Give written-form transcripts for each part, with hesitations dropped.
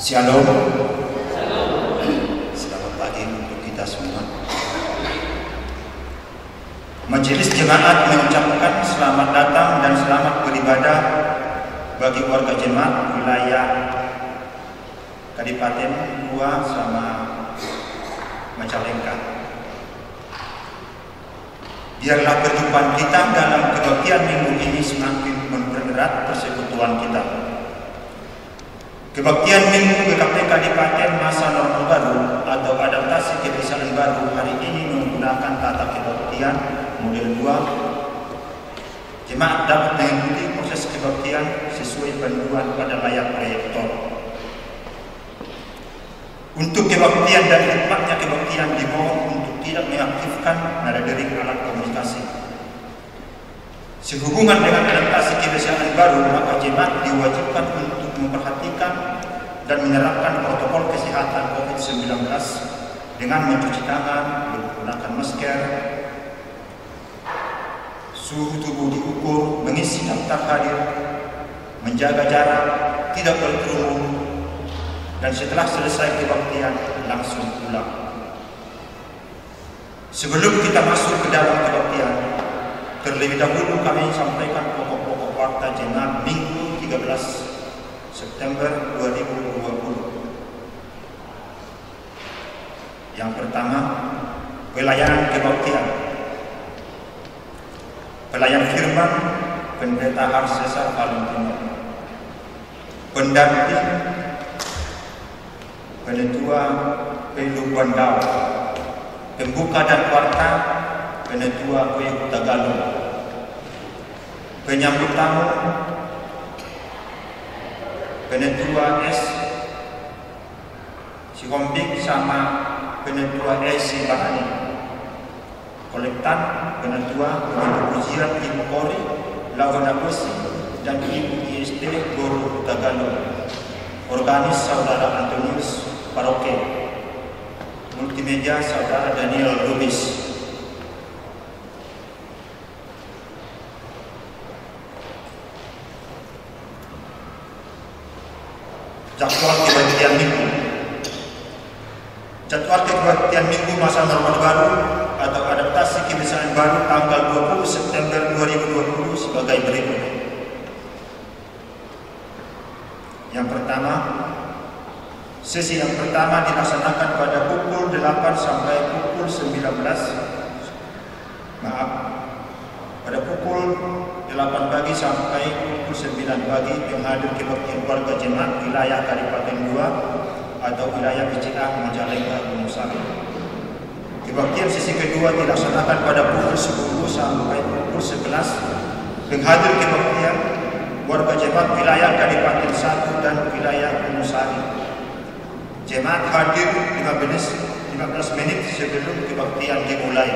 Shalom. Selamat pagi untuk kita semua. Majelis Jemaat mengucapkan selamat datang dan selamat beribadah bagi warga jemaat wilayah Kadipaten Goa sama Majalengka. Biarlah perjumpaan kita dalam kebaktian minggu ini semakin mempererat persekutuan kita. Kebaktian Minggu GKP Kadipaten Masa Normal Baru atau adaptasi kebiasaan baru hari ini menggunakan tata kebaktian model 2. Jemaat dapat mengikuti proses kebaktian sesuai panduan pada layar proyektor. Untuk kebaktian dan hikmatnya kebaktian dimohon untuk tidak mengaktifkan nada dering alat komunikasi. Sehubungan dengan adaptasi kebiasaan baru, maka jemaat diwajibkan untuk memperhatikan dan menerapkan protokol kesehatan COVID-19 dengan mencuci tangan, menggunakan masker, suhu tubuh diukur, mengisi daftar hadir, menjaga jarak, tidak berkerumun, dan setelah selesai kebaktian langsung pulang. Sebelum kita masuk ke dalam kebaktian, terlebih dahulu kami sampaikan pokok-pokok fakta jemaat Minggu 13 September 2020. Yang pertama, pelayanan kebaktian. Pelayan firman Pendeta Harsesa Valentino. Pendamping Penetua Pelubuan Dao. Pembuka dan warta Penetua Pehuta Galung. Penyambut tamu Penetua S Sihombing sama Penetua S Sibarani. Kolektan Penetua Pujian Ibu Kori Lawana Besi dan Ibu ISD Guru Huta Galung. Organis Saudara Antonius Paroke. Multimedia Saudara Daniel Lubis. Jadwal kebaktian Minggu. Jadwal kebaktian Minggu Masa Normal Baru atau adaptasi kebiasaan baru tanggal 20 September 2020 sebagai berikut. Yang pertama, sesi yang pertama dilaksanakan pada pukul 8 sampai pukul 19. Pada pukul 8 pagi sampai pukul 9 pagi penghadir kebaktian warga jemaat wilayah Kadipaten Goa atau wilayah BCA Majalengka Gunung Sari. Kebaktian sesi kedua dilaksanakan pada pukul 10 sampai pukul 11. Penghadir kebaktian warga jemaat wilayah Kadipaten 1 dan wilayah Gunung Sari. Jemaat hadir 15 menit sebelum kebaktian dimulai.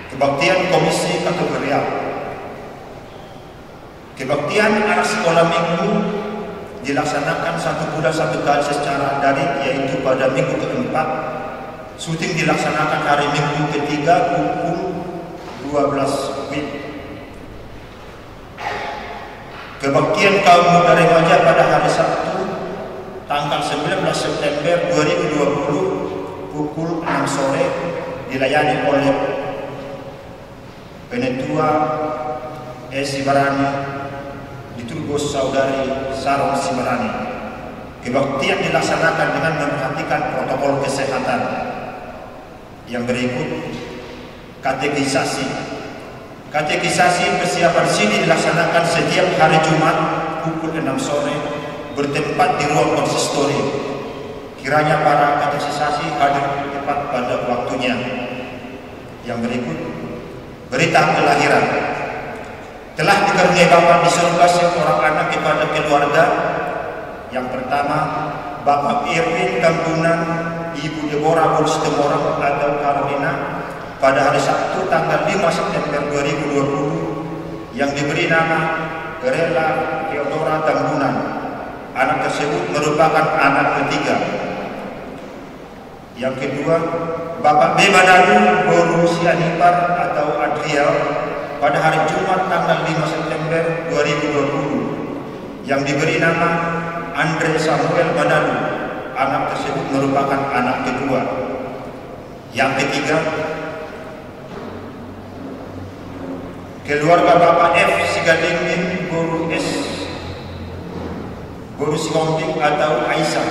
Kebaktian Komisi Kategorial. Kebaktian anak sekolah minggu dilaksanakan 1 bulan 1 kali secara daring, yaitu pada minggu keempat. Syuting dilaksanakan hari Minggu ketiga pukul 12 WIB. Kebaktian kaum muda remaja pada hari Sabtu tanggal 19 September 2020 pukul 6 sore dilayani oleh Penetua S Sibarani Diturbos Saudari Sarong Sibarani. Kebaktian dilaksanakan dengan memperhatikan protokol kesehatan. Yang berikut, katekisasi. Katekisasi persiapan sini dilaksanakan setiap hari Jumat pukul 6 sore bertempat di ruang konsistori. Kiranya para katekisasi hadir tepat pada waktunya. Yang berikut, berita kelahiran. Telah dikaruniai Bapa di surga seorang anak kepada keluarga. Yang pertama, Bapak Irwin Kambunan, Ibu Deborah Bolstemorang atau Carolina pada hari Sabtu tanggal 5 September 2020 yang diberi nama Gerela Theodora Tambunan. Anak tersebut merupakan anak ketiga. Yang kedua, Bapak B. Madalu Boru Sianipar atau Adriel pada hari Jumat tanggal 5 September 2020 yang diberi nama Andre Samuel Madalu. Anak tersebut merupakan anak kedua. Yang ketiga, keluarga Bapak F. Sigadingin Boru S. Boru Sihombing atau Aisyah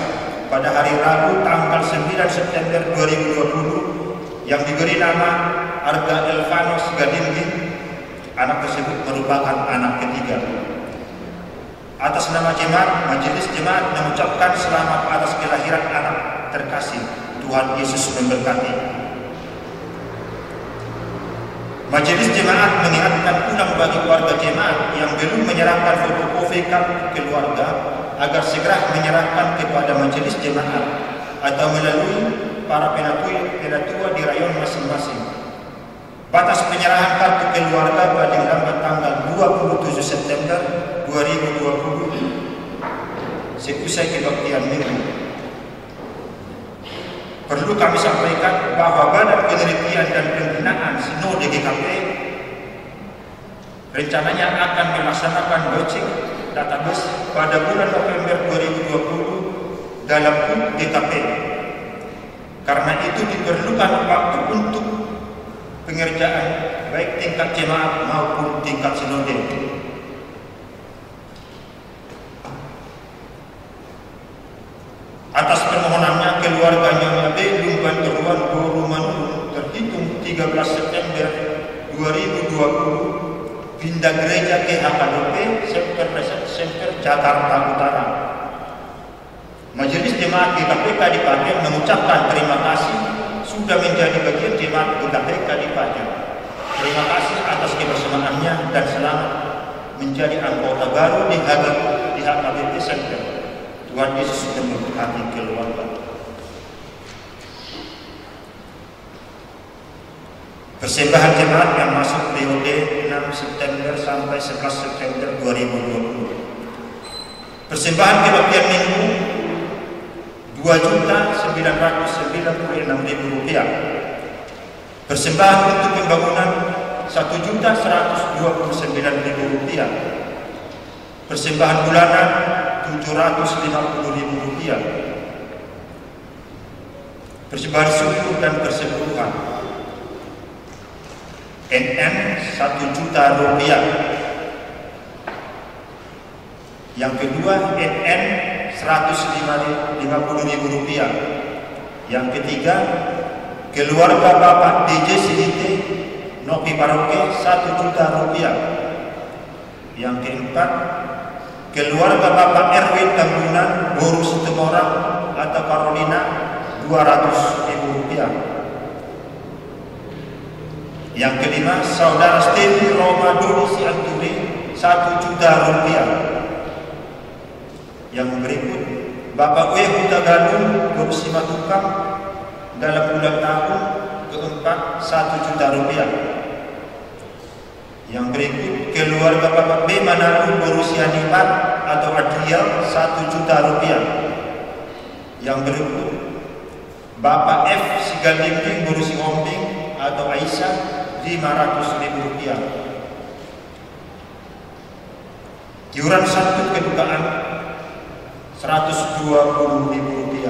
pada hari Rabu tanggal 9 September 2020 yang diberi nama Arga Elvano Sigadingin. Anak tersebut merupakan anak ketiga. Atas nama jemaat, majelis jemaat mengucapkan selamat atas kelahiran anak terkasih. Tuhan Yesus memberkati. Majelis jemaat mengingatkan ulang bagi keluarga jemaat yang belum menyerahkan fotokopi kartu keluarga agar segera menyerahkan kepada majelis jemaat atau melalui para penatua di rayon masing-masing. Batas penyerahan kartu keluarga paling lambat tanggal 27 September 2020 seusai kebaktian minggu. Perlu kami sampaikan bahwa Badan Penelitian dan Pembinaan Sinode GKP rencananya akan melaksanakan launching database pada bulan November 2020 dalam GKP. Karena itu diperlukan waktu untuk pengerjaan baik tingkat jemaat maupun tingkat sinode. Atas permohonannya keluarganya belum bantuan Boru Manurung terhitung 13 September 2020 pindah gereja ke HKBP Center Jakarta Utara. Majelis Jemaat GKP Kadipaten mengucapkan terima kasih sudah menjadi bagian jemaat GKP Kadipaten. Terima kasih atas kebersamaannya dan selamat menjadi anggota baru di HKBP Center. Tuhan Yesus memberkati keluarga. Persembahan jemaat yang masuk periode 6 September sampai 11 September 2020. Persembahan kebaktian minggu Rp2.996.000. Persembahan untuk pembangunan Rp1.129.000. Persembahan bulanan Rp750.000. Persembahan syukur dan persepuluhan NN Rp1.000.000. Yang kedua NN Rp150.000. Yang ketiga keluarga Bapak DJ Sidite Nopi Paroke Rp1.000.000. Yang keempat keluarga Bapak Erwin Tambunan Boru Sitemorang atau Carolina Rp200.000. Yang kelima saudara Stevi Roma Doni Sianturi Rp1.000.000. Yang berikut Bapak W. Huta Galung Boru Simatukang dalam ulang tahun keempat Rp1.000.000. Yang berikut keluarga Bapak B. Manalu Boru Sianipat atau Adriel Rp1.000.000. Yang berikut Bapak F. Sigadingin Boru Sihombing atau Aisyah Rp500.000. Iuran satu kedukaan Rp120.000.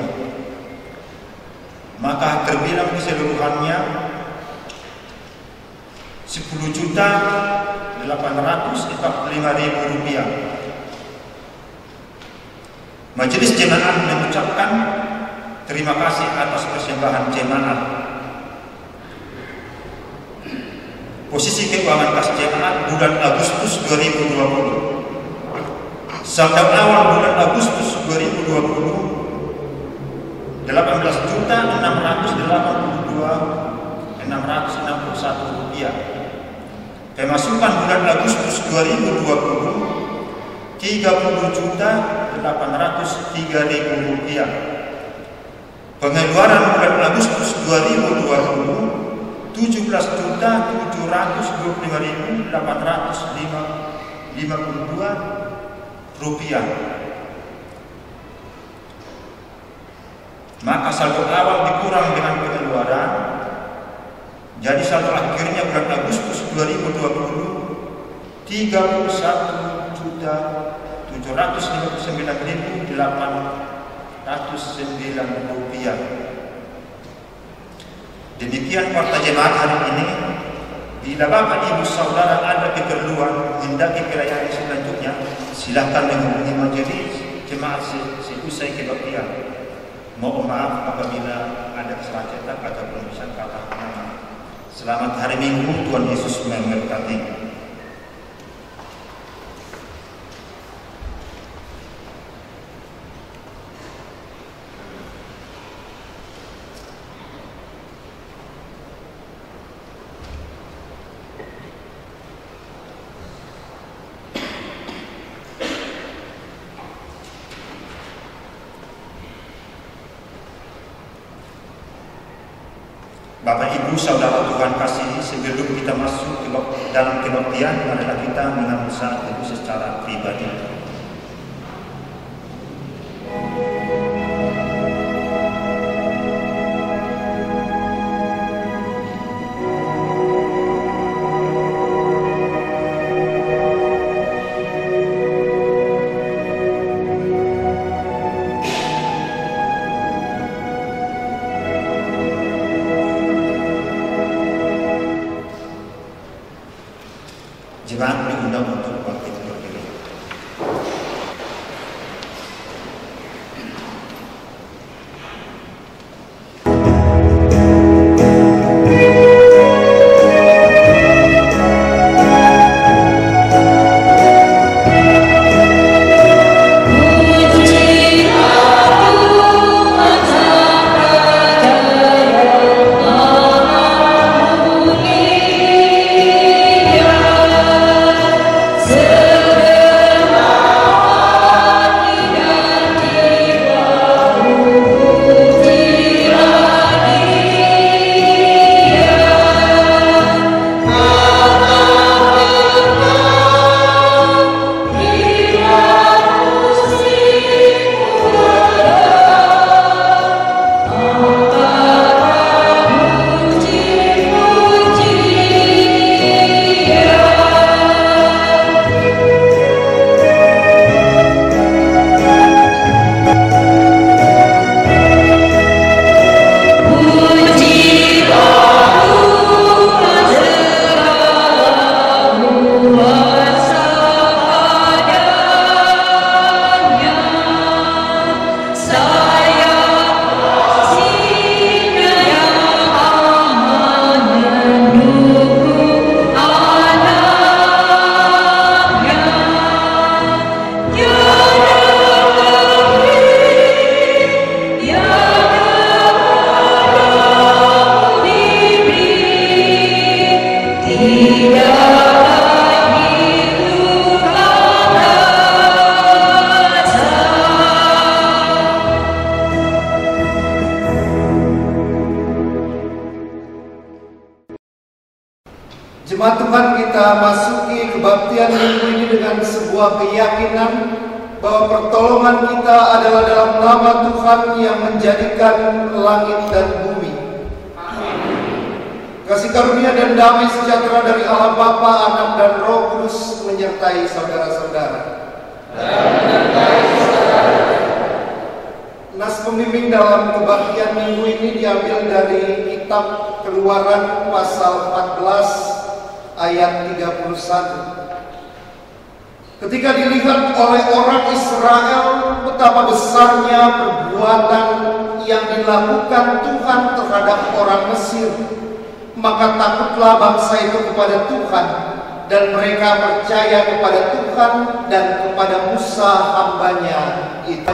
Maka terbilang keseluruhannya Rp10.845.000. Majelis jemaat mengucapkan terima kasih atas persembahan jemaat. Posisi keuangan kas jemaat bulan Agustus 2020. Sampai awal bulan Agustus 2020 Rp18.662.661. Pemasukan bulan Agustus 2020 Rp30.803.000. Pengeluaran bulan Agustus 2020 Rp17.725.852. Maka saldo awal dikurang dengan pengeluaran, jadi saldo akhirnya bulan Agustus 2020 Rp31.700.000. 759.809 rupiah. Demikian warta jemaat hari ini. Bila Bapak Ibu Saudara ada keperluan hendaki perayaan selanjutnya, silakan menghubungi majelis jemaat seusai kebaktian. Mohon maaf apabila ada kesalahan cetak atau penulisan kata nama. Selamat hari Minggu, Tuhan Yesus memberkati. Bapak Ibu Saudara Tuhan kasih, sebelum kita masuk ke dalam kebaktian, marilah kita mengambil saat itu secara pribadi. Jemaat diundang untuk bangkit berdiri. Jemaat Tuhan, kita masuki kebaktian minggu ini dengan sebuah keyakinan bahwa pertolongan kita adalah dalam nama Tuhan yang menjadikan langit dan bumi. Amin. Kasih karunia dan damai sejahtera dari Allah Bapa, Anak dan Roh Kudus menyertai saudara-saudara. Nas pembimbing dalam kebaktian minggu ini diambil dari kitab Keluaran pasal 14 ayat 31. Ketika dilihat oleh orang Israel betapa besarnya perbuatan yang dilakukan Tuhan terhadap orang Mesir, maka takutlah bangsa itu kepada Tuhan, dan mereka percaya kepada Tuhan dan kepada Musa hambanya itu.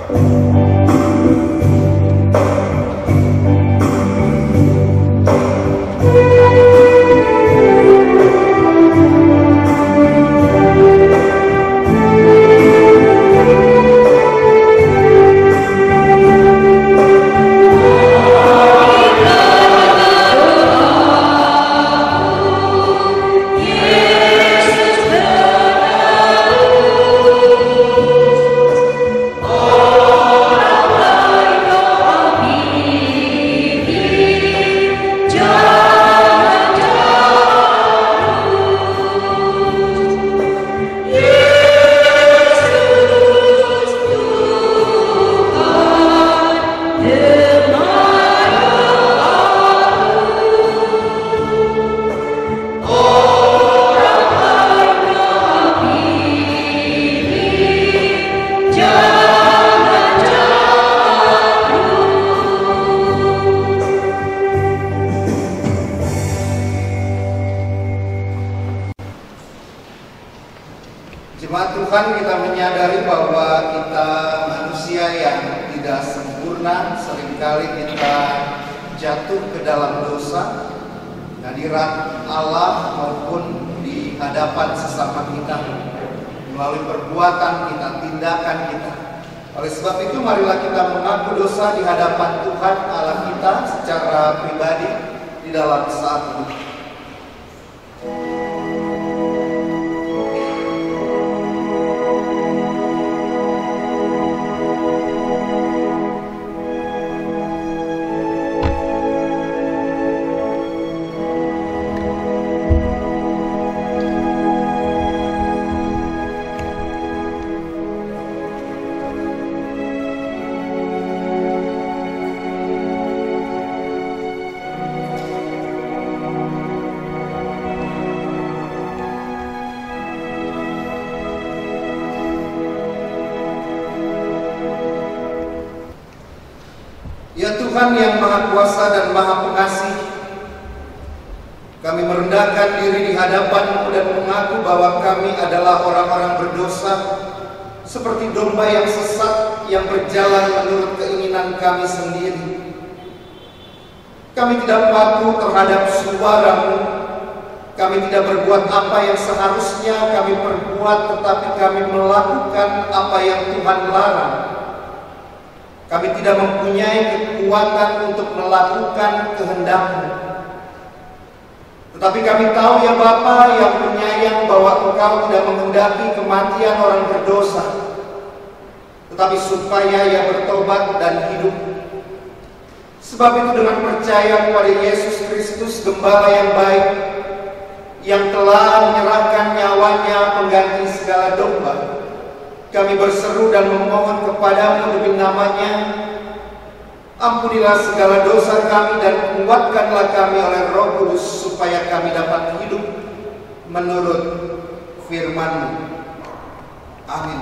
Oh kita menyadari bahwa kita manusia yang tidak sempurna, seringkali kita jatuh ke dalam dosa, hadirat Allah maupun di hadapan sesama kita, melalui perbuatan kita, tindakan kita. Oleh sebab itu marilah kita mengaku dosa di hadapan Tuhan Allah kita secara pribadi di dalam saat ini. Ya Tuhan yang Maha Kuasa dan Maha Pengasih, kami merendahkan diri di hadapan-Mu dan mengaku bahwa kami adalah orang-orang berdosa, seperti domba yang sesat yang berjalan menurut keinginan kami sendiri. Kami tidak patuh terhadap suara-Mu, kami tidak berbuat apa yang seharusnya kami perbuat, tetapi kami melakukan apa yang Tuhan larang. Kami tidak mempunyai kekuatan untuk melakukan kehendak-Mu. Tetapi kami tahu ya Bapa yang penyayang bahwa Engkau tidak menghendaki kematian orang berdosa, tetapi supaya ia bertobat dan hidup. Sebab itu dengan percaya kepada Yesus Kristus, Gembala yang baik, yang telah menyerahkan nyawanya pengganti segala domba, kami berseru dan memohon kepadamu demi nama-Nya, ampunilah segala dosa kami dan kuatkanlah kami oleh Roh Kudus supaya kami dapat hidup menurut firman-Mu. Amin.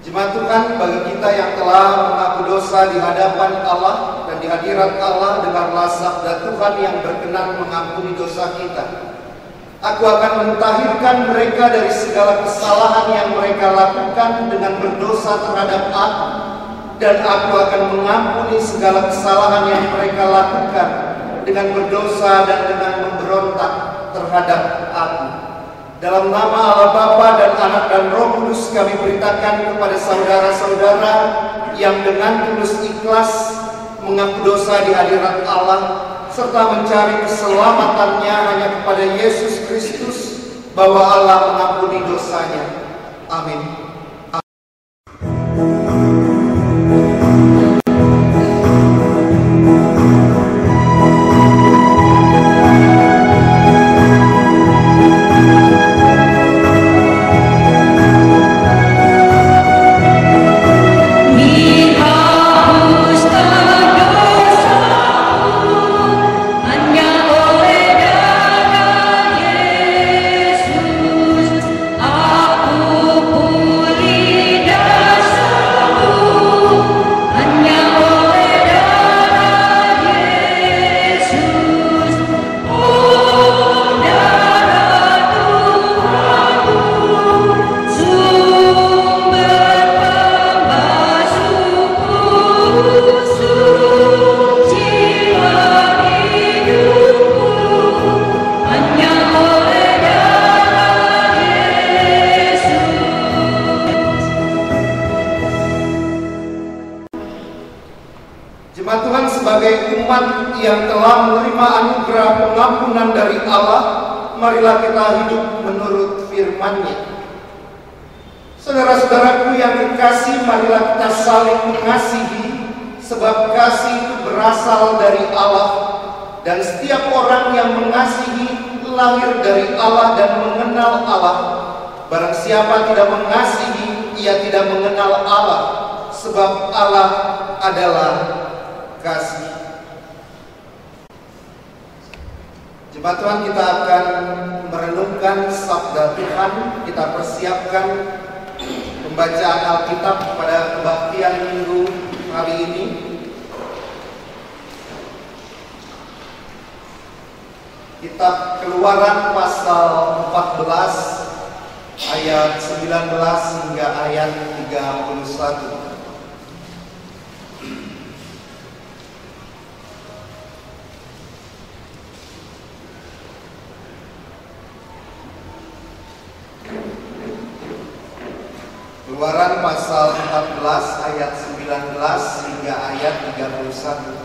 Jemaat Tuhan, bagi kita yang telah mengaku dosa di hadapan Allah dan di hadirat Allah, dengarlah sabda Tuhan yang berkenan mengampuni dosa kita. Aku akan mentahirkan mereka dari segala kesalahan yang mereka lakukan dengan berdosa terhadap Aku, dan Aku akan mengampuni segala kesalahan yang mereka lakukan dengan berdosa dan dengan memberontak terhadap Aku. Dalam nama Allah Bapa dan Anak dan Roh Kudus kami beritakan kepada saudara-saudara yang dengan tulus ikhlas mengaku dosa di hadirat Allah serta mencari keselamatannya hanya kepada Yesus Kristus, bahwa Allah mengampuni dosanya. Amin. Aku Jemaat Tuhan, sebagai umat yang telah menerima anugerah pengampunan dari Allah, marilah kita hidup menurut firman-Nya. Saudara-saudaraku yang kekasih, marilah kita saling mengasihi, sebab kasih itu berasal dari Allah, dan setiap orang yang mengasihi lahir dari Allah dan mengenal Allah. Barang siapa tidak mengasihi, ia tidak mengenal Allah, sebab Allah adalah kasih. Jemaat Tuhan, kita akan merenungkan sabda Tuhan. Kita persiapkan pembacaan Alkitab pada kebaktian minggu hari ini. Kitab Keluaran pasal 14 ayat 19 hingga ayat 31. Keluaran pasal 14 ayat 19 hingga ayat 31.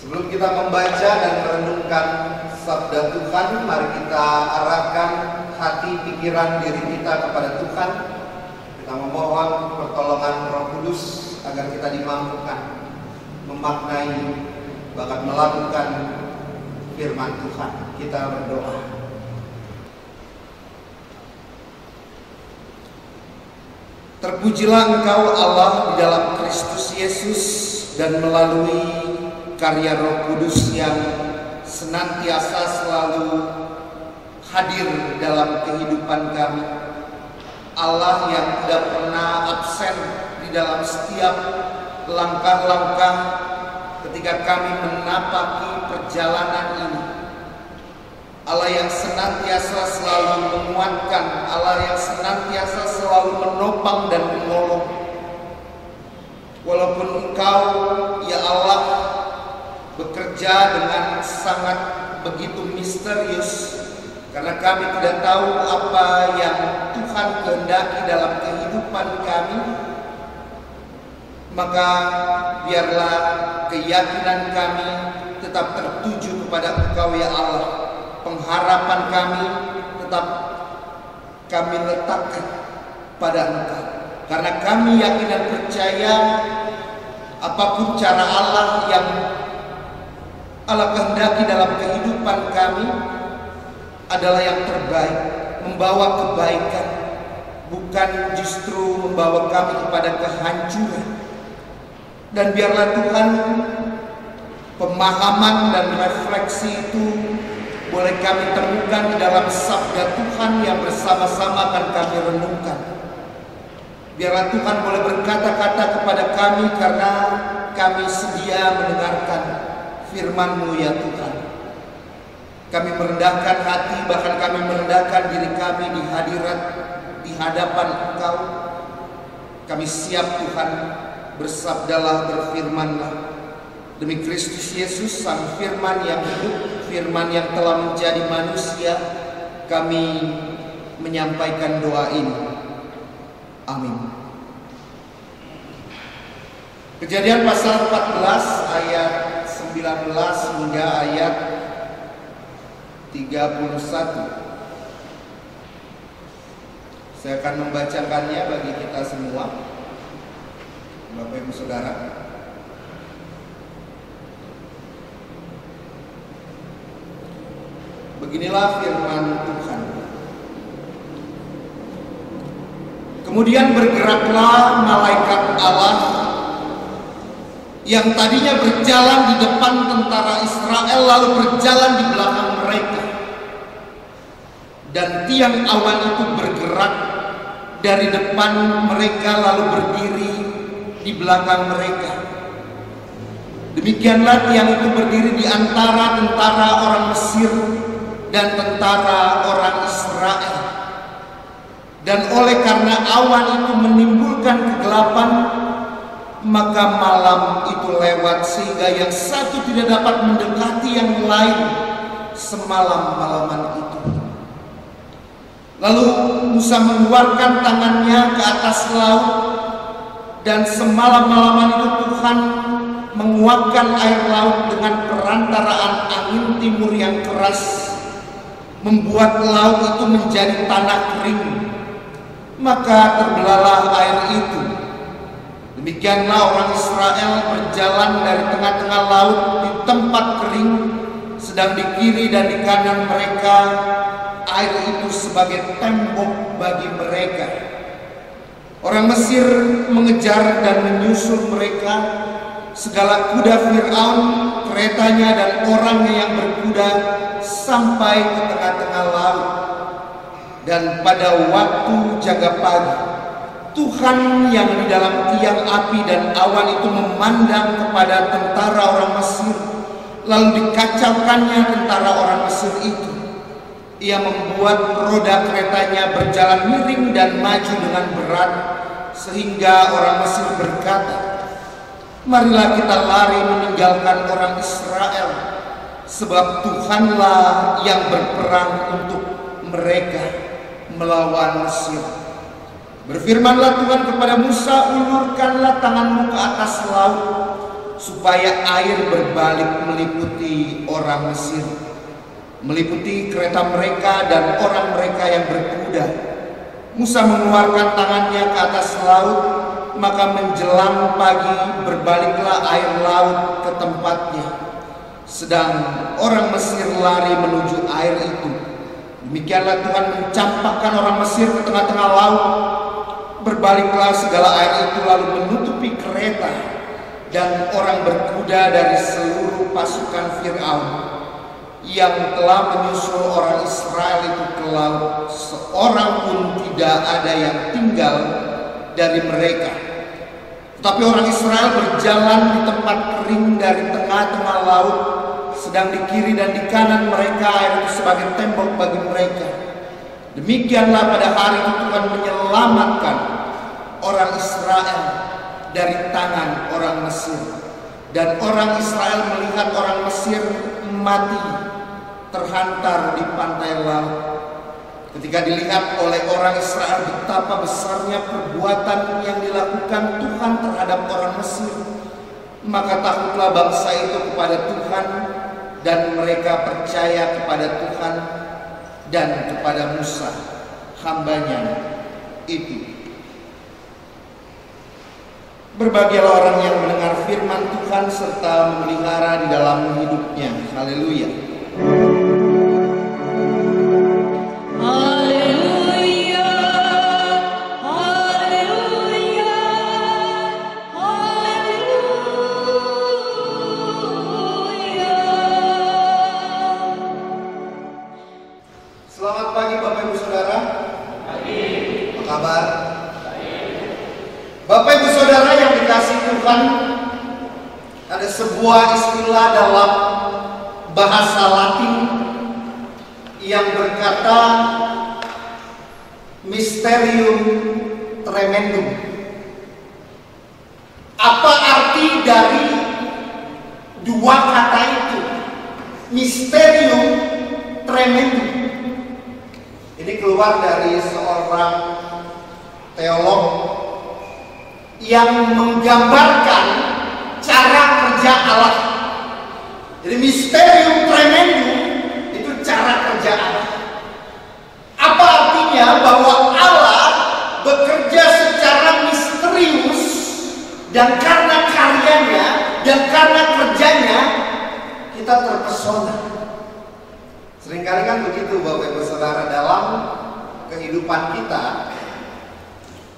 Sebelum kita membaca dan merenungkan sabda Tuhan, mari kita arahkan hati pikiran diri kita kepada Tuhan. Kita memohon pertolongan Roh Kudus agar kita dimampukan memaknai, bahkan melakukan firman Tuhan. Kita berdoa. Terpujilah Engkau Allah di dalam Kristus Yesus, dan melalui karya Roh Kudus yang senantiasa selalu hadir dalam kehidupan kami. Allah yang tidak pernah absen di dalam setiap langkah-langkah ketika kami menapaki perjalanan ini. Allah yang senantiasa selalu menguatkan, Allah yang senantiasa selalu menopang dan menolong. Walaupun Engkau, ya Allah, bekerja dengan sangat begitu misterius, karena kami tidak tahu apa yang Tuhan kehendaki dalam kehidupan kami, maka biarlah keyakinan kami tetap tertuju kepada Engkau, ya Allah. Pengharapan kami tetap kami letakkan pada Engkau, karena kami yakin dan percaya apapun cara Allah yang Allah kehendaki dalam kehidupan kami adalah yang terbaik, membawa kebaikan, bukan justru membawa kami kepada kehancuran. Dan biarlah Tuhan, pemahaman dan refleksi itu boleh kami temukan di dalam sabda Tuhan yang bersama-sama akan kami renungkan. Biarlah Tuhan boleh berkata-kata kepada kami, karena kami sedia mendengarkan firman-Mu, ya Tuhan. Kami merendahkan hati, bahkan kami merendahkan diri kami di hadapan Engkau. Kami siap, Tuhan, bersabdalah, berfirmanlah. Demi Kristus Yesus, Sang Firman yang hidup, Firman yang telah menjadi manusia, kami menyampaikan doa ini. Amin. Kejadian pasal 14 ayat 19 hingga ayat 31. Saya akan membacakannya bagi kita semua, Bapak Ibu Saudara. Beginilah firman Tuhan. Kemudian bergeraklah malaikat Allah yang tadinya berjalan di depan tentara Israel, lalu berjalan di belakang mereka. Dan tiang awan itu bergerak dari depan mereka, lalu berdiri di belakang mereka. Demikianlah tiang itu berdiri di antara tentara orang Mesir dan tentara orang Israel. Dan oleh karena awan itu menimbulkan kegelapan, maka malam itu lewat sehingga yang satu tidak dapat mendekati yang lain semalam-malaman itu. Lalu Musa mengeluarkan tangannya ke atas laut, dan semalam-malaman itu Tuhan menguapkan air laut dengan perantaraan angin timur yang keras, membuat laut itu menjadi tanah kering. Maka terbelahlah air itu. Demikianlah orang Israel berjalan dari tengah-tengah laut di tempat kering, sedang di kiri dan di kanan mereka air itu sebagai tembok bagi mereka. Orang Mesir mengejar dan menyusul mereka. Segala kuda Fir'aun, keretanya dan orangnya yang berkuda sampai ke tengah-tengah laut. Dan pada waktu jaga pagi, Tuhan yang di dalam tiang api dan awan itu memandang kepada tentara orang Mesir, lalu dikacaukannya tentara orang Mesir itu. Ia membuat roda keretanya berjalan miring dan maju dengan berat, sehingga orang Mesir berkata, "Marilah kita lari meninggalkan orang Israel, sebab Tuhanlah yang berperang untuk mereka melawan Mesir." Berfirmanlah Tuhan kepada Musa, "Ulurkanlah tanganmu ke atas laut, supaya air berbalik meliputi orang Mesir, meliputi kereta mereka dan orang mereka yang berkuda." Musa mengeluarkan tangannya ke atas laut, maka menjelang pagi berbaliklah air laut ke tempatnya, sedang orang Mesir lari menuju air itu. Demikianlah Tuhan mencampakkan orang Mesir ke tengah-tengah laut. Berbaliklah segala air itu lalu menutupi kereta dan orang berkuda dari seluruh pasukan Fir'aun yang telah menyusul orang Israel itu ke laut. Seorang pun tidak ada yang tinggal dari mereka. Tetapi orang Israel berjalan di tempat kering dari tengah-tengah laut, sedang di kiri dan di kanan mereka air itu sebagai tembok bagi mereka. Demikianlah pada hari itu Tuhan menyelamatkan orang Israel dari tangan orang Mesir. Dan orang Israel melihat orang Mesir mati terhantar di pantai laut. Ketika dilihat oleh orang Israel betapa besarnya perbuatan yang dilakukan Tuhan terhadap orang Mesir, maka takutlah bangsa itu kepada Tuhan, dan mereka percaya kepada Tuhan dan kepada Musa, hambanya itu. Berbahagialah orang yang mendengar firman Tuhan serta memelihara di dalam hidupnya. Haleluya. Haleluya, haleluya, haleluya. Selamat pagi Bapak Ibu Saudara. Pagi. Apa kabar? Bapak Ibu Saudara yang dikasihi Tuhan, ada sebuah istilah dalam bahasa Latin yang berkata mysterium tremendum. Apa arti dari dua kata itu? Mysterium tremendum. Ini keluar dari seorang teolog yang menggambarkan cara kerja Allah. Jadi mysterium tremendum itu cara kerja Allah. Apa artinya? Bahwa Allah bekerja secara misterius, dan karena karyanya dan karena kerjanya kita terpesona. Seringkali kan begitu Bapak Ibu Saudara, dalam kehidupan kita.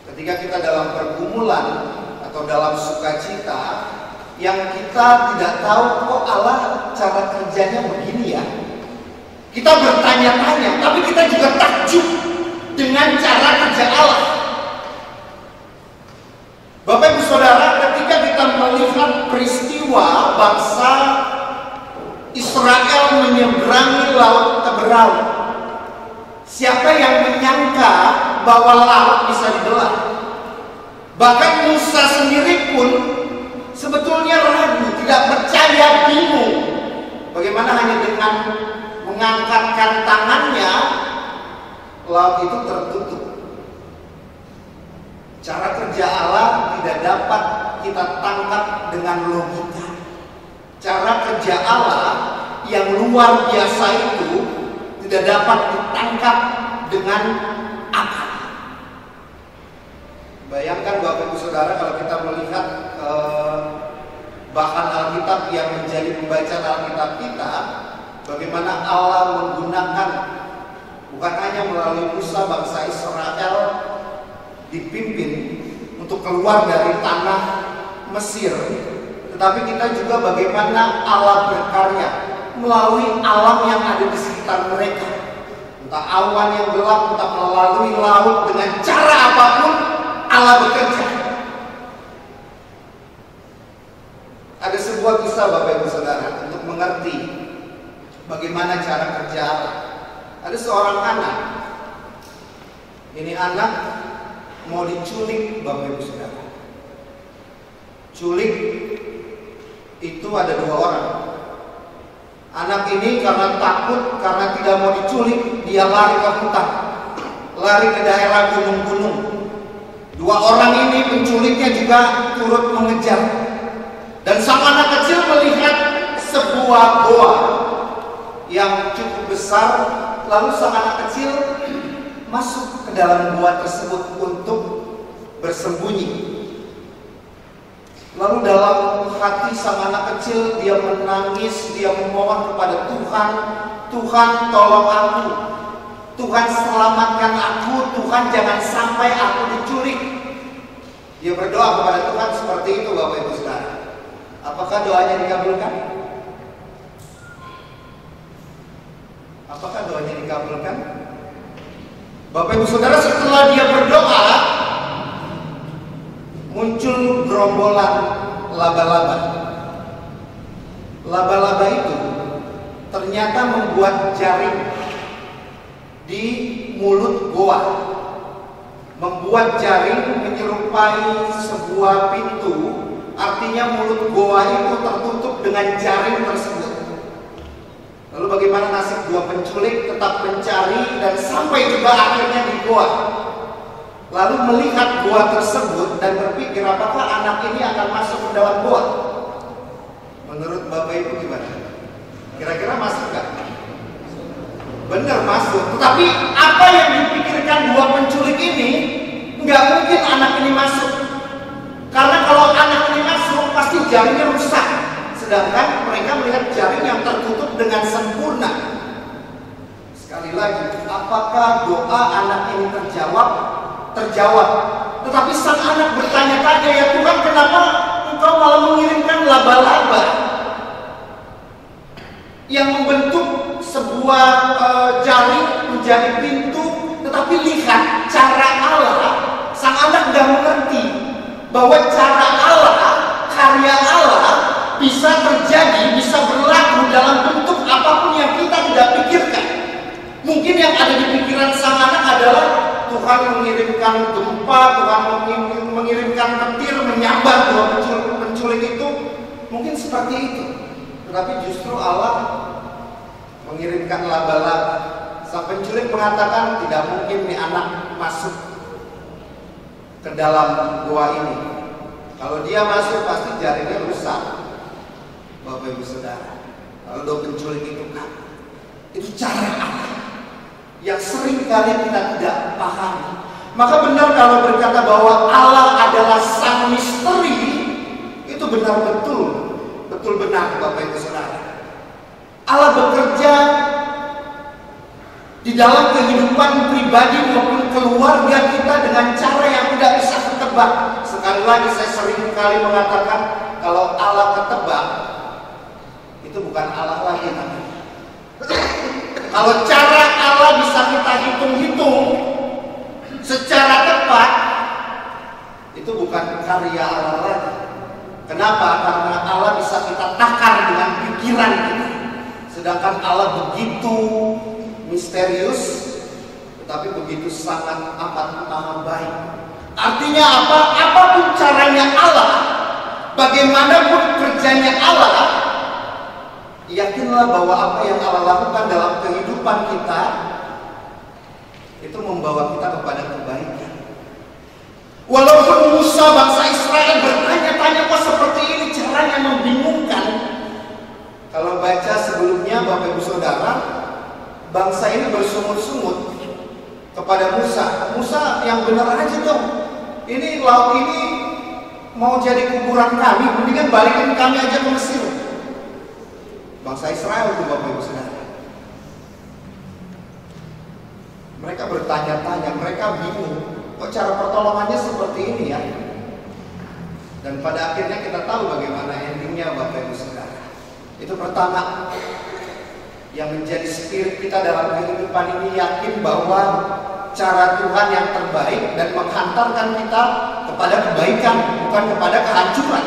Ketika kita dalam pergumulan atau dalam sukacita, yang kita tidak tahu kok Allah cara kerjanya begini ya. Kita bertanya-tanya, tapi kita juga takjub dengan cara kerja Allah. Bapak Ibu Saudara, ketika kita melihat peristiwa bangsa Israel menyeberangi laut Teberau, siapa yang menyangka bahwa laut bisa dibelah? Bahkan Musa sendiri pun sebetulnya ragu, tidak percaya, bingung. Bagaimana hanya dengan mengangkatkan tangannya, laut itu tertutup. Cara kerja Allah tidak dapat kita tangkap dengan logika. Cara kerja Allah yang luar biasa itu tidak dapat ditangkap dengan akal. Bayangkan Bapak Ibu Saudara, kalau kita melihat bahkan Alkitab yang menjadi pembacaan Alkitab kita, bagaimana Allah menggunakan bukan hanya melalui Musa bangsa Israel dipimpin untuk keluar dari tanah Mesir, tetapi kita juga bagaimana Allah berkarya melalui alam yang ada di sekitar mereka. Entah awan yang gelap, entah melalui laut, dengan cara apapun Allah bekerja. Ada sebuah kisah Bapak Ibu Saudara untuk mengerti bagaimana cara kerja Allah. Ada seorang anak. Ini anak mau diculik Bapak Ibu Saudara. Culik itu ada 2 orang. Anak ini karena takut, karena tidak mau diculik, dia lari ke hutan, lari ke daerah gunung-gunung. 2 orang ini penculiknya juga turut mengejar. Dan sang anak kecil melihat sebuah goa yang cukup besar, lalu sang anak kecil masuk ke dalam goa tersebut untuk bersembunyi. Lalu dalam hati sang anak kecil dia menangis, dia memohon kepada Tuhan, Tuhan tolong aku, Tuhan selamatkan aku, Tuhan jangan sampai aku diculik. Dia berdoa kepada Tuhan seperti itu Bapak Ibu Saudara. Apakah doanya dikabulkan? Apakah doanya dikabulkan? Bapak Ibu Saudara, setelah dia berdoa, muncul gerombolan laba-laba. Laba-laba itu ternyata membuat jaring di mulut goa, membuat jaring menyerupai sebuah pintu. Artinya mulut goa itu tertutup dengan jaring tersebut. Lalu bagaimana nasib 2 penculik? Tetap mencari dan sampai juga akhirnya di goa. Lalu melihat goa tersebut dan berpikir apakah anak ini akan masuk ke dalam goa. Menurut Bapak Ibu gimana? Kira-kira masuk gak? Benar masuk. Tetapi apa yang dipikirkan 2 penculik ini, nggak mungkin anak ini masuk. Karena kalau anak ini masuk pasti jaringnya rusak. Sedangkan mereka melihat jaring yang tertutup dengan sempurna. Sekali lagi, apakah doa anak ini terjawab? Terjawab. Tetapi sang anak bertanya-tanya, ya Tuhan, kenapa Engkau malah mengirimkan laba-laba yang membentuk sebuah jaring menjadi pintu? Tetapi lihat cara Allah. Sang anak sudah mengerti bahwa cara Allah, karya Allah bisa terjadi, bisa berlaku dalam bentuk apapun yang kita tidak pikirkan. Mungkin yang ada di pikiran sang anak adalah Tuhan mengirimkan gempa, Tuhan mengirimkan petir menyambar 2 penculik itu. Mungkin seperti itu. Tetapi justru Allah mengirimkan laba-laba. Sang penculik mengatakan tidak mungkin nih anak masuk ke dalam goa ini. Kalau dia masuk pasti jaringnya rusak. Bapak Ibu Saudara, kalau 2 penculik itu kan, itu cara Allah yang sering kali kita tidak pahami. Maka benar kalau berkata bahwa Allah adalah sang misteri, itu benar-betul, betul benar Bapak Ibu Saudara. Allah bekerja di dalam kehidupan pribadi maupun keluarga kita dengan cara yang tidak bisa ketebak. Sekali lagi saya sering kali mengatakan, kalau Allah ketebak, itu bukan Allah lagi namanya. Kalau cara Allah bisa kita hitung-hitung secara tepat, itu bukan karya Allah lagi. Kenapa? Karena Allah bisa kita takar dengan pikiran kita. Sedangkan Allah begitu misterius, tetapi begitu sangat amat maha baik. Artinya apa? Apapun caranya Allah, bagaimanapun kerjanya Allah, yakinlah bahwa apa yang Allah lakukan dalam kehidupan kita itu membawa kita kepada kebaikan. Walaupun Musa bangsa Israel bertanya-tanya, kok seperti ini, caranya membingungkan. Kalau baca sebelumnya Bapak Ibu Saudara, bangsa ini bersungut-sungut kepada Musa. Musa, yang benar aja dong. Ini laut ini mau jadi kuburan kami, mendingan balikin kami aja ke Mesir. Bangsa Israel itu Bapak Ibu Saudara. Mereka bertanya-tanya, mereka bingung. Kok cara pertolongannya seperti ini ya? Dan pada akhirnya kita tahu bagaimana endingnya Bapak Ibu Saudara. Itu pertama, yang menjadi spirit kita dalam kehidupan ini, yakin bahwa cara Tuhan yang terbaik dan menghantarkan kita kepada kebaikan, bukan kepada kehancuran.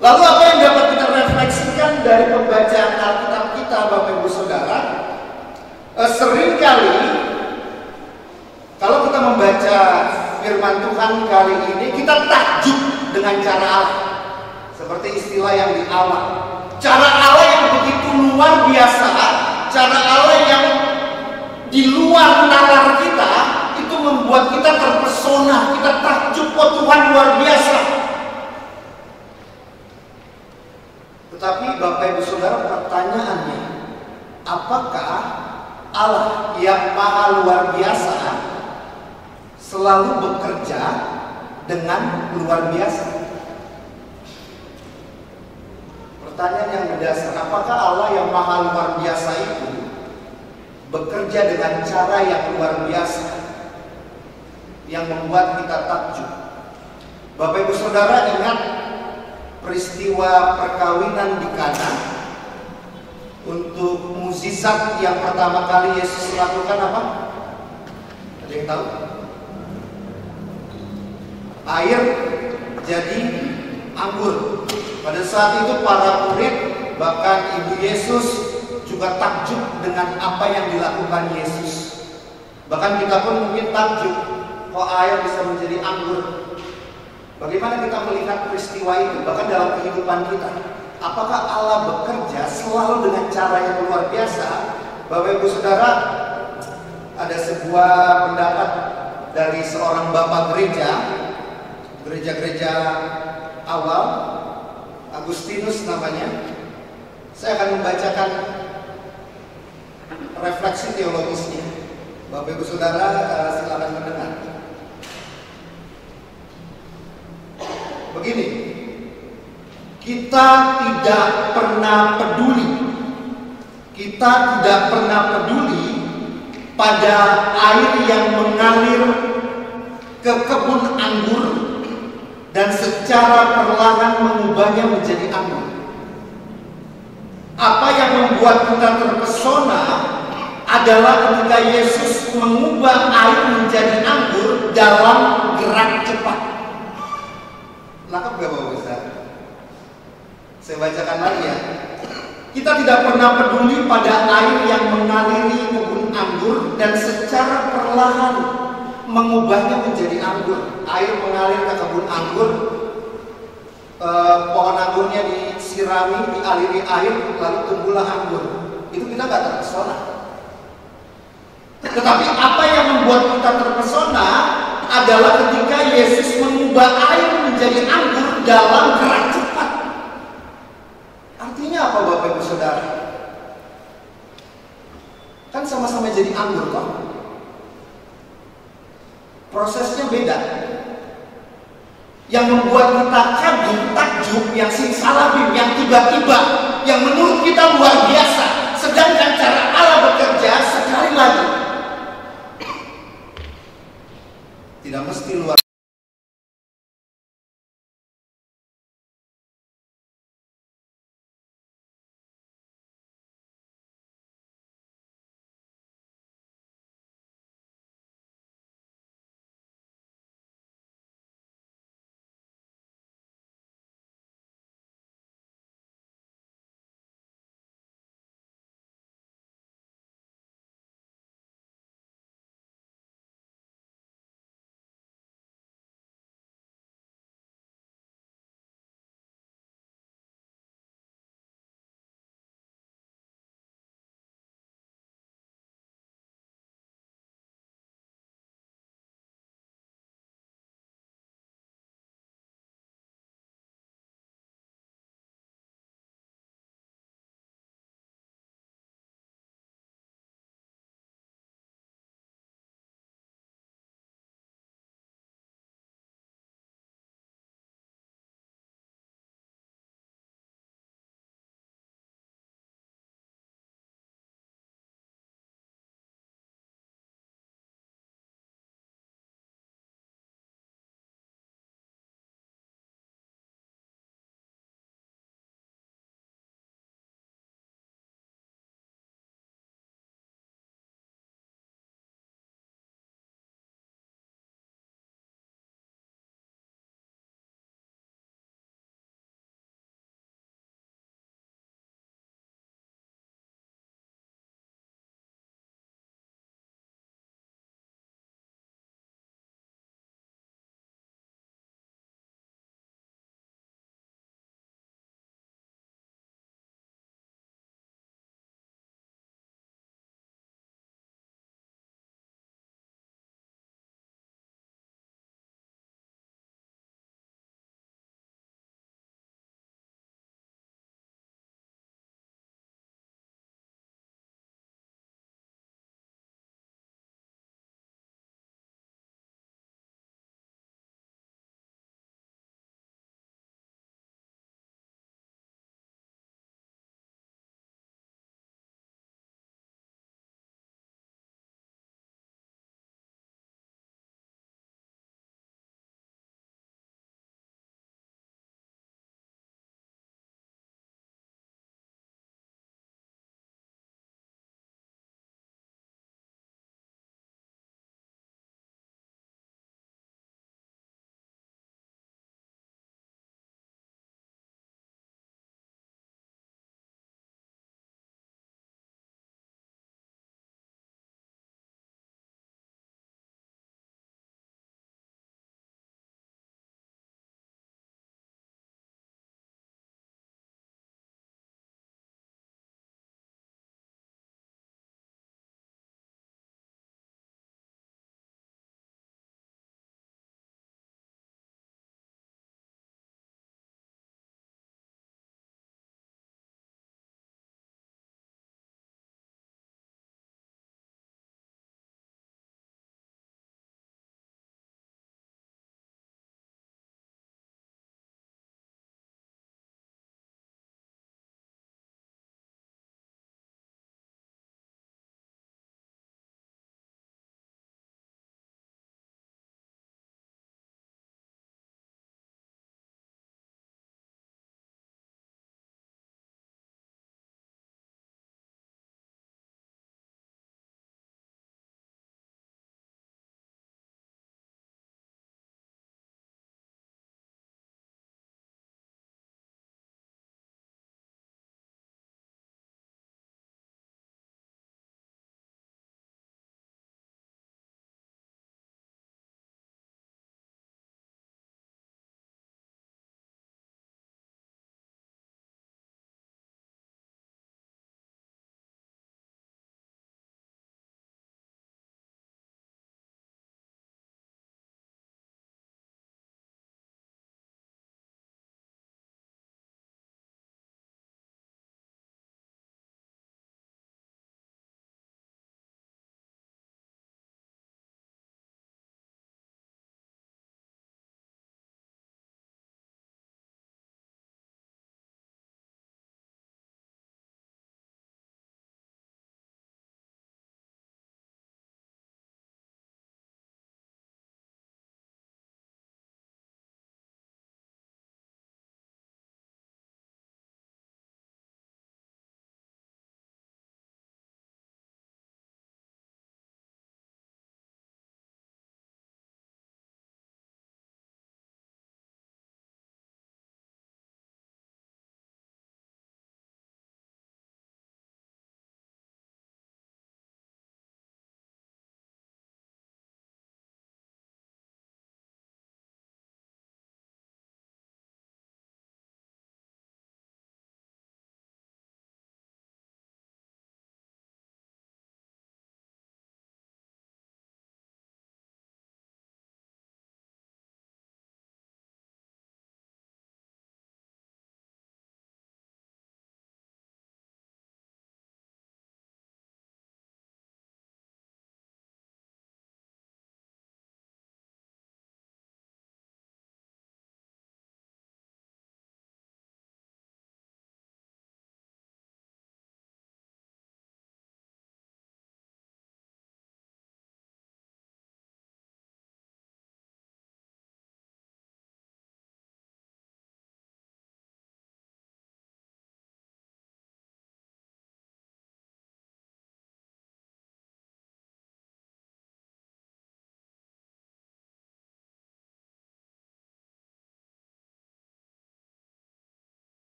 Lalu apa yang dapat kita refleksikan dari pembacaan Alkitab kita Bapak Ibu Saudara? Seringkali kalau kita membaca firman Tuhan kali ini, kita takjub dengan cara Allah. Seperti istilah yang di awal, cara Allah yang begitu luar biasa, cara Allah yang di luar nalar kita, itu membuat kita terpesona, kita takjub, oh Tuhan luar biasa. Tetapi Bapak Ibu Saudara, pertanyaannya, apakah Allah yang maha luar biasa selalu bekerja dengan luar biasa? Pertanyaan yang mendasar, apakah Allah yang maha luar biasa itu bekerja dengan cara yang luar biasa yang membuat kita takjub? Bapak Ibu Saudara, ingat peristiwa perkawinan di Kana. Untuk mukjizat yang pertama kali Yesus lakukan apa? Ada yang tahu? Air jadi anggur. Pada saat itu para murid, bahkan ibu Yesus juga takjub dengan apa yang dilakukan Yesus. Bahkan kita pun mungkin takjub, kok air bisa menjadi anggur. Bagaimana kita melihat peristiwa itu bahkan dalam kehidupan kita? Apakah Allah bekerja selalu dengan cara yang luar biasa? Bapak Ibu Saudara, ada sebuah pendapat dari seorang bapak gereja awal, Agustinus namanya. Saya akan membacakan refleksi teologisnya. Bapak Ibu Saudara, silakan mendengar. Begini, kita tidak pernah peduli pada air yang mengalir ke kebun anggur dan secara perlahan mengubahnya menjadi anggur. Apa yang membuat kita terpesona adalah ketika Yesus mengubah air menjadi anggur dalam gerak cepat. Lengkap gak Bapak Ustaz? Saya bacakan lagi ya. Kita tidak pernah peduli pada air yang mengaliri kebun anggur dan secara perlahan mengubahnya menjadi anggur. Air mengalir ke kebun anggur, pohon anggurnya disirami, dialiri air, lalu tumbuhlah anggur. Itu kita gak terpesona. Tetapi apa yang membuat kita terpesona adalah ketika Yesus mengubah air menjadi anggur dalam gerak cepat. Artinya apa Bapak Ibu Saudara? Kan sama-sama jadi anggur kok. Prosesnya beda. Yang membuat kita kagum, takjub, yang simsalabim, yang tiba-tiba, yang menurut kita luar biasa. Sedangkan cara Allah bekerja sekali lagi tidak mesti luar